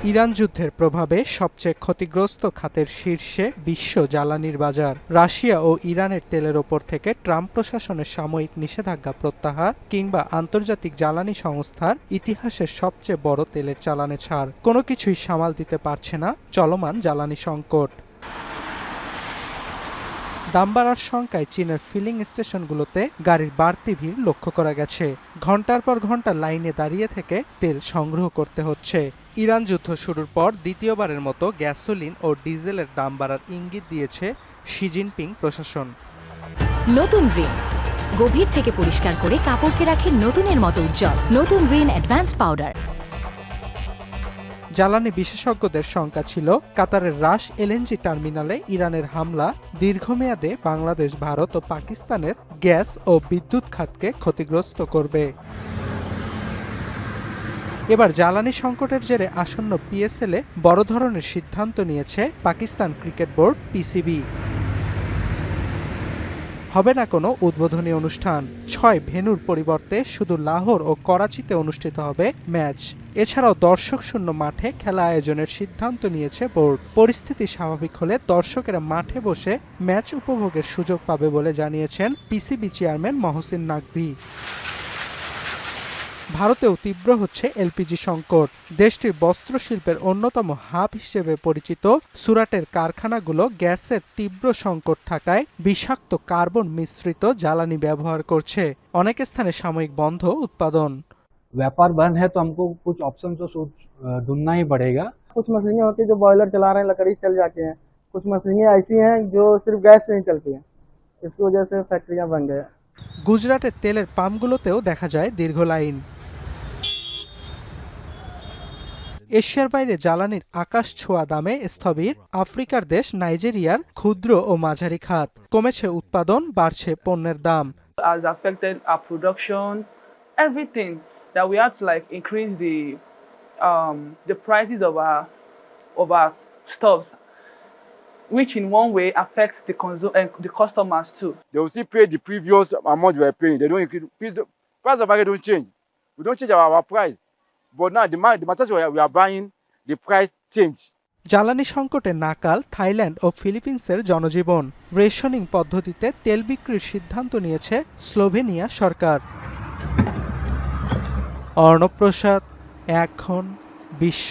Iran যুদ্ধের প্রভাবে সবচেয়ে ক্ষতিগ্রস্ত খাতের শীর্ষে বিশ্ব জ্বালানির বাজার। রাশিয়া ও ইরানের তেলের ওপর থেকে ট্রাম্প প্রশাসনের সাময়িক নিষেধাজ্ঞা প্রত্যাহার কিংবা আন্তর্জাতিক জ্বালানি সংস্থার ইতিহাসের সবচেয়ে বড় তেলের চালানে ছাড়, কোনো কিছুই সামাল দিতে পারছে না চলমান জ্বালানি সংকট। দাম বাড়ার শঙ্কায় চীনের ফিলিং স্টেশনগুলোতে গাড়ির বাড়তি ভিড় লক্ষ্য করা গেছে। ঘন্টার পর ঘন্টা লাইনে দাঁড়িয়ে থেকে তেল সংগ্রহ করতে হচ্ছে। ইরান যুদ্ধ শুরুর পর দ্বিতীয়বারের মতো গ্যাসোলিন ও ডিজেলের দাম বাড়ার ইঙ্গিত দিয়েছে শি জিনপিং প্রশাসন। নতুন রিন গভীর থেকে পরিষ্কার করে কাপড়কে রাখে নতুনের মতো উজ্জ্বল। নতুন রিন অ্যাডভান্সড পাউডার। জ্বালানি বিশেষজ্ঞদের শঙ্কা ছিল কাতারের রাশ এলএনজি টার্মিনালে ইরানের হামলা দীর্ঘমেয়াদে বাংলাদেশ, ভারত ও পাকিস্তানের গ্যাস ও বিদ্যুৎ খাতকে ক্ষতিগ্রস্ত করবে। এবার জ্বালানি সংকটের জেরে আসন্ন পিএসএলে বড় ধরনের সিদ্ধান্ত নিয়েছে পাকিস্তান ক্রিকেট বোর্ড পিসিবি। হবে না কোনো উদ্বোধনী অনুষ্ঠান, 6 ভেন্যুর পরিবর্তে শুধু লাহোর ও করাচিতে অনুষ্ঠিত হবে ম্যাচ। এছাড়াও দর্শক শূন্য মাঠে খেলা আয়োজনের সিদ্ধান্ত নিয়েছে বোর্ড। পরিস্থিতি স্বাভাবিক হলে দর্শকেরা মাঠে বসে ম্যাচ উপভোগের সুযোগ পাবে বলে জানিয়েছেন পিসিবি চেয়ারম্যান মহসিন নাকভি। ভারতেও তীব্র হচ্ছে এলপিজি সংকট। দেশটির বস্ত্র শিল্পের অন্যতম হাব হিসেবে পরিচিত সুরাটের কারখানাগুলো গ্যাসের তীব্র সংকট থাকায় বিষাক্ত কার্বন মিশ্রিত জ্বালানি ব্যবহার করছে। অনেক স্থানে সাময়িক বন্ধ উৎপাদন। व्यापार बंद है तो हमको कुछ ऑप्शन तो ढूंढना ही पड़ेगा। कुछ मशीनें होती हैं जो बॉयलर चला रहे हैं, लकड़ी से चल जाती हैं। कुछ मशीनें ऐसी हैं जो सिर्फ गैस से ही चलती हैं। इसकी वजह से फैक्ट्रियां बन गए। গুজরাটের তেলের পাম্পগুলোতেও দেখা যায় দীর্ঘ লাইন। এশিয়ার বাইরে জ্বালানির আকাশ ছোঁয়া দামে স্থবির আফ্রিকার দেশ নাইজেরিয়ার ক্ষুদ্র ও মাঝারি খাত। কমেছে উৎপাদন, বাড়ছে পণ্যের দাম। Has affected our production, everything that we had to increase the prices of our stuffs, which in one way affects the customers too. They will still pay the previous amount we were paying. They don't increase. The price of market don't change. We don't change our price. But now the materials we are buying, the price change. জ্বালানি সংকটে নাকাল Thailand ও ফিলিপিন্সের জনজীবন। Rationing পদ্ধতিতে তেল বিক্রির সিদ্ধান্ত নিয়েছে Slovenia সরকার। অর্ণব প্রসাদ, এখন বিশ্ব।